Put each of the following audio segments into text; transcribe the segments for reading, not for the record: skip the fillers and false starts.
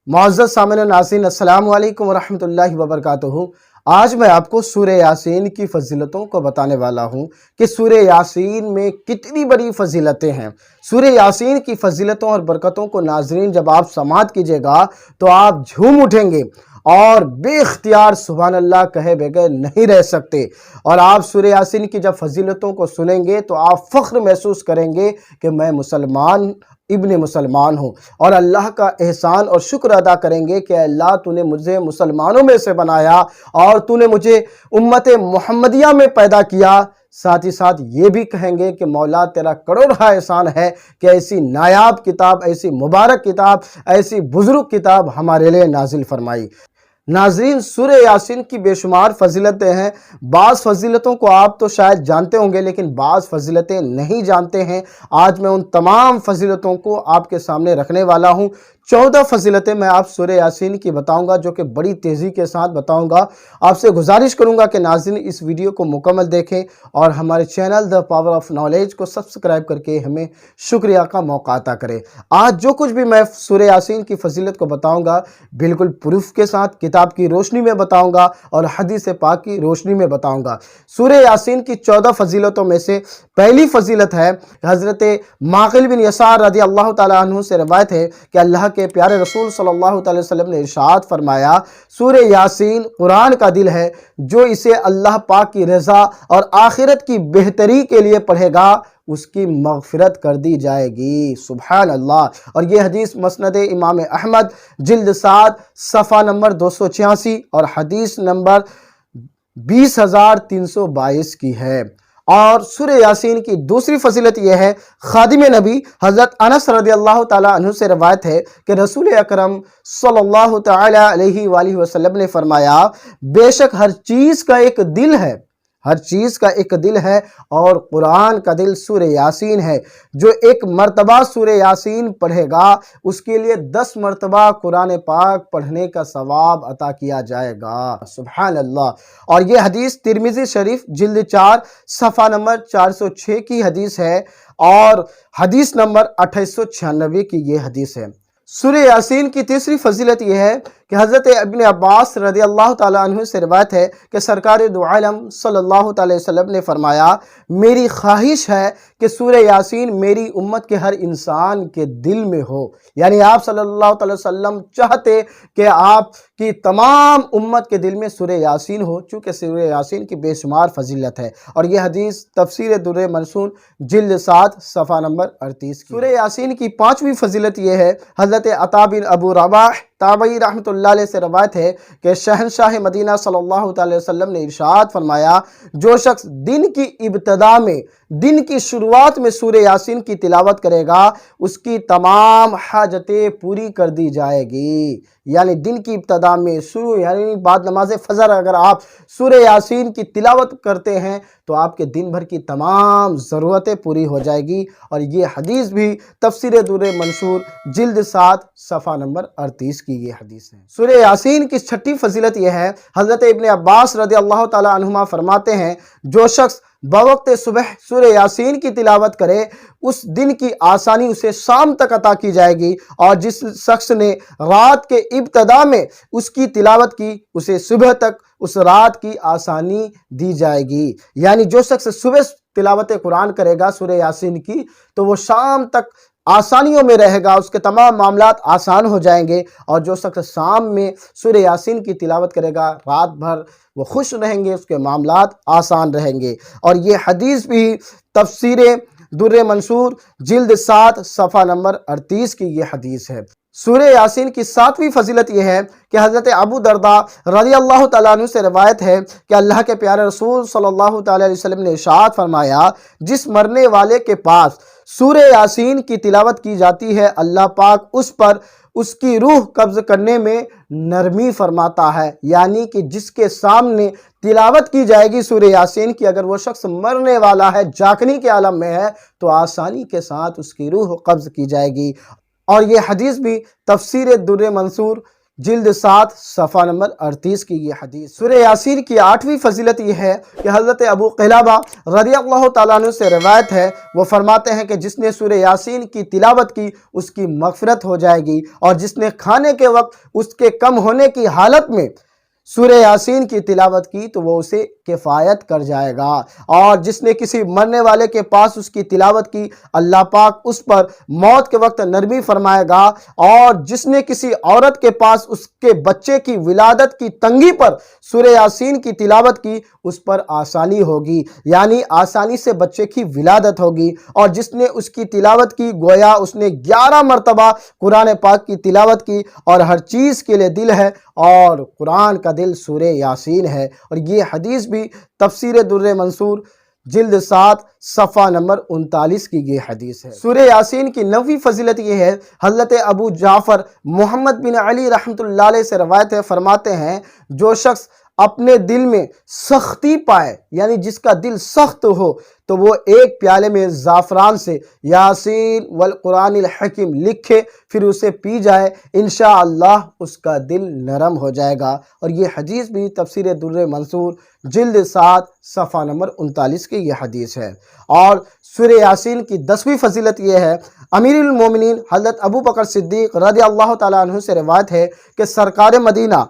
معزز سامعین و ناظرین، السلام علیکم ورحمۃ اللہ وبرکاتہ۔ آج میں آپ کو سورہ یاسین کی فضیلتوں کو بتانے والا ہوں کہ سورہ یاسین میں کتنی بڑی فضیلتیں ہیں۔ سورہ یاسین کی فضیلتوں اور برکتوں کو ناظرین جب آپ سماعت کیجئے گا تو آپ جھوم اٹھیں گے اور بے اختیار سبحان اللہ کہے بغیر نہیں رہ سکتے۔ اور آپ سورہ یاسین کی جب فضیلتوں کو سنیں گے تو آپ فخر محسوس کریں گے کہ میں مسلمان ابن مسلمان ہوں، اور اللہ کا احسان اور شکر ادا کریں گے کہ اللہ تو نے مجھے مسلمانوں میں سے بنایا اور تو نے مجھے امت محمدیہ میں پیدا کیا۔ ساتھ ہی ساتھ یہ بھی کہیں گے کہ مولا تیرا کروڑہ احسان ہے کہ ایسی نایاب کتاب، ایسی مبارک کتاب، ایسی بزرگ کتاب ہمارے لیے نازل فرمائی۔ ناظرین، سورہ یاسین کی بے شمار فضیلتیں ہیں۔ بعض فضیلتوں کو آپ تو شاید جانتے ہوں گے لیکن بعض فضیلتیں نہیں جانتے ہیں۔ آج میں ان تمام فضیلتوں کو آپ کے سامنے رکھنے والا ہوں۔ 14 فضیلتیں میں آپ سورہ یاسین کی بتاؤں گا، جو کہ بڑی تیزی کے ساتھ بتاؤں گا۔ آپ سے گزارش کروں گا کہ ناظرین اس ویڈیو کو مکمل دیکھیں اور ہمارے channel the power of knowledge کو سبسکرائب کر کے ہمیں شکریہ کا موقع عطا کریں۔ آج جو کچھ بھی میں سورہ یاسین کی فضیلت کو بتاؤں گا بالکل پروف کے ساتھ کتاب کی روشنی میں بتاؤں گا اور حدیث پاک کی روشنی میں بتاؤں گا۔ سورہ یاسین کی 14 فضیلتوں میں سے پہلی فضیلت ہے، حضرت معقل بن یسار رضی اللہ تعالیٰ عنہ سے روایت ہے کہ اللہ کے پیارے رسول صلی اللہ علیہ وسلم نے ارشاد فرمایا، سورہ یاسین قرآن کا دل ہے، جو اسے اللہ پاک کی رضا اور آخرت کی بہتری کے لیے پڑھے گا اس کی مغفرت کر دی جائے گی۔ سبحان اللہ۔ اور یہ حدیث مسند امام احمد جلد 7 صفحہ نمبر 286 اور حدیث نمبر 20322 کی ہے۔ اور سورہ یاسین کی دوسری فضیلت یہ ہے، خادم نبی حضرت انس رضی اللہ تعالیٰ عنہ سے روایت ہے کہ رسول اکرم صلی اللہ تعالیٰ علیہ وآلہ وسلم نے فرمایا، بے شک ہر چیز کا ایک دل ہے، ہر چیز کا ایک دل ہے اور قرآن کا دل سورہ یاسین ہے۔ جو ایک مرتبہ سورہ یاسین پڑھے گا اس کے لیے 10 مرتبہ قرآن پاک پڑھنے کا ثواب عطا کیا جائے گا۔ سبحان اللہ۔ اور یہ حدیث ترمذی شریف جلد 4 صفحہ نمبر 406 کی حدیث ہے اور حدیث نمبر 2896 کی یہ حدیث ہے۔ سورہ یاسین کی تیسری فضیلت یہ ہے کہ حضرت ابن عباس رضی اللہ تعالیٰ عنہ سے روایت ہے کہ سرکار دو عالم صلی اللہ علیہ وسلم نے فرمایا، میری خواہش ہے کہ سورہ یاسین میری امت کے ہر انسان کے دل میں ہو۔ یعنی آپ صلی اللہ علیہ وسلم چاہتے کہ آپ کی تمام امت کے دل میں سورہ یاسین ہو، چونکہ سورہ یاسین کی بے شمار فضیلت ہے۔ اور یہ حدیث تفسیر در منصور جلد 7 صفحہ نمبر 38 کی۔ سورہ یاسین کی 5ویں فضیلت یہ ہے، حضرت عطا بن ابو رباح تابعی رحمۃ اللہ علیہ سے روایت ہے کہ شہنشاہ مدینہ صلی اللہ علیہ وسلم نے ارشاد فرمایا، جو شخص دن کی ابتدا میں، دن کی شروعات میں سورہ یاسین کی تلاوت کرے گا اس کی تمام حاجتیں پوری کر دی جائے گی۔ یعنی دن کی ابتدا میں شروع، یعنی بعد نماز فجر اگر آپ سورہ یاسین کی تلاوت کرتے ہیں تو آپ کے دن بھر کی تمام ضرورتیں پوری ہو جائے گی۔ اور یہ حدیث بھی تفسیر در منصور جلد 7 صفحہ نمبر 38 کی یہ حدیث ہے۔ سورہ یاسین کی 6ٹھی فضیلت یہ ہے، حضرت ابن عباس رضی اللہ تعالیٰ عنہما فرماتے ہیں، جو شخص بوقت صبح سورہ یاسین کی تلاوت کرے اس دن کی آسانی اسے شام تک عطا کی جائے گی، اور جس شخص نے رات کے ابتدا میں اس کی تلاوت کی اسے صبح تک اس رات کی آسانی دی جائے گی۔ یعنی جو شخص صبح تلاوت قرآن کرے گا سورہ یاسین کی تو وہ شام تک آسانیوں میں رہے گا، اس کے تمام معاملات آسان ہو جائیں گے۔ اور جو شخص شام میں سورہ یاسین کی تلاوت کرے گا رات بھر وہ خوش رہیں گے، اس کے معاملات آسان رہیں گے۔ اور یہ حدیث بھی تفسیر در منصور جلد 7 صفحہ نمبر 38 کی یہ حدیث ہے۔ سورہ یاسین کی 7ویں فضیلت یہ ہے کہ حضرت ابو درداء رضی اللہ تعالیٰ عنہ سے روایت ہے کہ اللہ کے پیارے رسول صلی اللہ تعالیٰ علیہ وسلم نے ارشاد فرمایا، جس مرنے والے کے پاس سورہ یاسین کی تلاوت کی جاتی ہے اللہ پاک اس پر اس کی روح قبض کرنے میں نرمی فرماتا ہے۔ یعنی کہ جس کے سامنے تلاوت کی جائے گی سورہ یاسین کی، اگر وہ شخص مرنے والا ہے، جاگنی کے عالم میں ہے، تو آسانی کے ساتھ اس کی روح قبض کی جائے گی۔ اور یہ حدیث بھی تفسیر در منصور جلد 7 صفحہ نمبر 38 کی یہ حدیث۔ سورہ یاسین کی 8ویں فضیلت یہ ہے کہ حضرت ابو قلابہ رضی اللہ تعالیٰ عنہ سے روایت ہے، وہ فرماتے ہیں کہ جس نے سورہ یاسین کی تلاوت کی اس کی مغفرت ہو جائے گی، اور جس نے کھانے کے وقت اس کے کم ہونے کی حالت میں سورہ یاسین کی تلاوت کی تو وہ اسے کفایت کر جائے گا، اور جس نے کسی مرنے والے کے پاس اس کی تلاوت کی اللہ پاک اس پر موت کے وقت نرمی فرمائے گا، اور جس نے کسی عورت کے پاس اس کے بچے کی ولادت کی تنگی پر سورہ یاسین کی تلاوت کی اس پر آسانی ہوگی، یعنی آسانی سے بچے کی ولادت ہوگی، اور جس نے اس کی تلاوت کی گویا اس نے 11 مرتبہ قرآن پاک کی تلاوت کی، اور ہر چیز کے لیے دل ہے اور قرآن کا دل سورہ یاسین ہے۔ اور یہ حدیث بھی تفسیر در منصور جلد 7 صفحہ نمبر 39 کی یہ حدیث ہے۔ سورہ یاسین کی 9ویں فضیلت یہ ہے، حضرت ابو جعفر محمد بن علی رحمۃ اللہ علیہ سے روایت ہے، فرماتے ہیں جو شخص اپنے دل میں سختی پائے، یعنی جس کا دل سخت ہو، تو وہ ایک پیالے میں زعفران سے یاسین والقرآن الحکیم لکھے، پھر اسے پی جائے، انشاءاللہ اس کا دل نرم ہو جائے گا۔ اور یہ حدیث بھی تفسیر در منصور جلد 7 صفحہ نمبر 39 کی یہ حدیث ہے۔ اور سورہ یاسین کی 10ویں فضیلت یہ ہے، امیر المومنین حضرت ابو بکر صدیق رضی اللہ تعالیٰ عنہ سے روایت ہے کہ سرکار مدینہ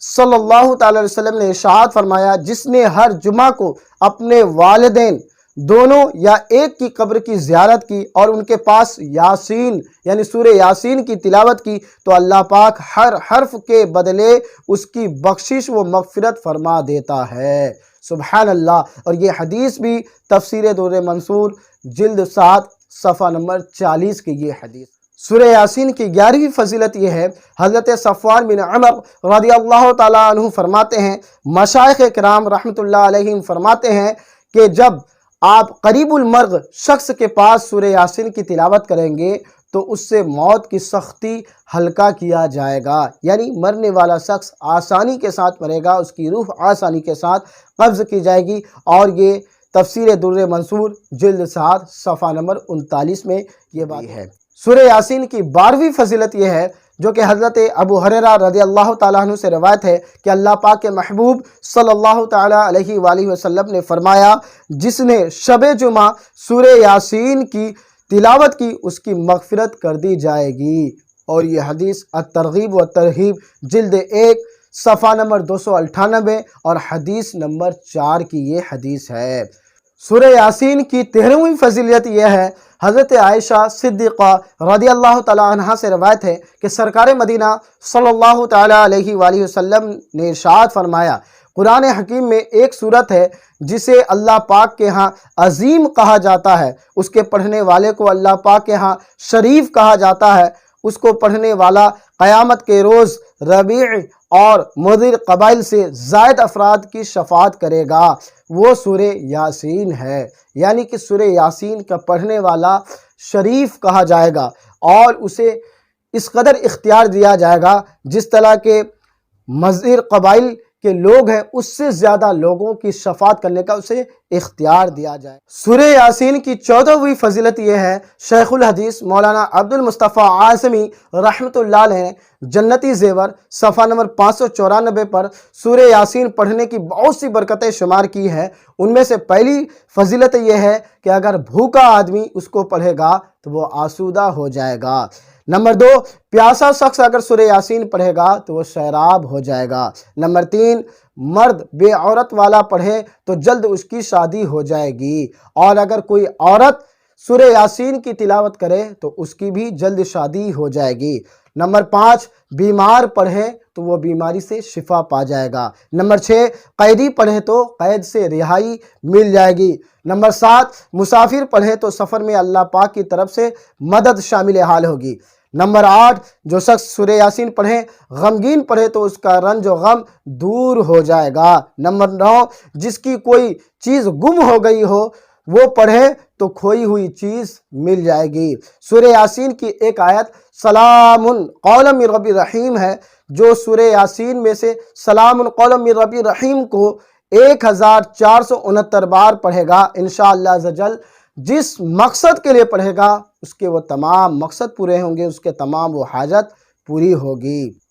صلی اللہ تعالی علیہ وسلم نے ارشاد فرمایا، جس نے ہر جمعہ کو اپنے والدین دونوں یا ایک کی قبر کی زیارت کی اور ان کے پاس یاسین یعنی سورہ یاسین کی تلاوت کی تو اللہ پاک ہر حرف کے بدلے اس کی بخشش و مغفرت فرما دیتا ہے۔ سبحان اللہ۔ اور یہ حدیث بھی تفسیر در منصور جلد 7 صفحہ نمبر 40 کی یہ حدیث۔ سورہ یاسین کی 11ویں فضیلت یہ ہے، حضرت صفوان بن عمر رضی اللہ تعالیٰ عنہ فرماتے ہیں، مشائخ کرام رحمۃ اللہ علیہم فرماتے ہیں کہ جب آپ قریب المرگ شخص کے پاس سورہ یاسین کی تلاوت کریں گے تو اس سے موت کی سختی ہلکا کیا جائے گا، یعنی مرنے والا شخص آسانی کے ساتھ مرے گا، اس کی روح آسانی کے ساتھ قبض کی جائے گی۔ اور یہ تفسیر در منصور جلد 7 صفحہ نمبر 39 میں یہ بات ہے۔ سورہ یاسین کی 12ویں فضیلت یہ ہے جو کہ حضرت ابو ہریرہ رضی اللہ تعالیٰ عنہ سے روایت ہے کہ اللہ پاک کے محبوب صلی اللہ تعالیٰ علیہ وآلہ وسلم نے فرمایا، جس نے شب جمعہ سورہ یاسین کی تلاوت کی اس کی مغفرت کر دی جائے گی۔ اور یہ حدیث الترغیب و ترہیب جلد 1 صفحہ نمبر 298 اور حدیث نمبر 4 کی یہ حدیث ہے۔ سورہ یاسین کی 13ویں فضیلت یہ ہے، حضرت عائشہ صدیقہ رضی اللہ تعالیٰ عنہ سے روایت ہے کہ سرکار مدینہ صلی اللہ تعالیٰ علیہ وآلہ وسلم نے ارشاد فرمایا، قرآن حکیم میں ایک سورت ہے جسے اللہ پاک کے ہاں عظیم کہا جاتا ہے، اس کے پڑھنے والے کو اللہ پاک کے ہاں شریف کہا جاتا ہے، اس کو پڑھنے والا قیامت کے روز ربیع اور مضر قبائل سے زائد افراد کی شفاعت کرے گا، وہ سورہ یاسین ہے، یعنی کہ سورہ یاسین کا پڑھنے والا شریف کہا جائے گا، اور اسے اس قدر اختیار دیا جائے گا جس طرح کے مضر قبائل کے لوگ ہیں اس سے زیادہ لوگوں کی شفاعت کرنے کا اسے اختیار دیا جائے۔ سورہ یاسین کی 14ویں فضیلت یہ ہے، شیخ الحدیث مولانا عبد المصطفیٰ اعظمی رحمۃ اللہ علیہ نے جنتی زیور صفحہ نمبر 594 پر سورہ یاسین پڑھنے کی بہت سی برکتیں شمار کی ہیں۔ ان میں سے پہلی فضیلت یہ ہے کہ اگر بھوکا آدمی اس کو پڑھے گا تو وہ آسودہ ہو جائے گا۔ نمبر 2، پیاسا شخص اگر سورہ یاسین پڑھے گا تو وہ سیراب ہو جائے گا۔ نمبر 3، مرد بے عورت والا پڑھے تو جلد اس کی شادی ہو جائے گی، اور اگر کوئی عورت سورہ یاسین کی تلاوت کرے تو اس کی بھی جلد شادی ہو جائے گی۔ نمبر 5، بیمار پڑھے تو وہ بیماری سے شفا پا جائے گا۔ نمبر 6، قیدی پڑھے تو قید سے رہائی مل جائے گی۔ نمبر 7، مسافر پڑھے تو سفر میں اللہ پاک کی طرف سے مدد شامل حال ہوگی۔ نمبر 8، جو شخص سورہ یاسین پڑھے غمگین پڑھے تو اس کا رنج و غم دور ہو جائے گا۔ نمبر 9، جس کی کوئی چیز گم ہو گئی ہو وہ پڑھے تو کھوئی ہوئی چیز مل جائے گی۔ سورہ یاسین کی ایک آیت سلام قولا من رب الرحیم ہے، جو سورہ یاسین میں سے سلام قولا من رب الرحیم کو 1469 بار پڑھے گا، انشاءاللہ عزوجل جس مقصد کے لیے پڑھے گا اس کے وہ تمام مقصد پورے ہوں گے، اس کے تمام وہ حاجت پوری ہوگی۔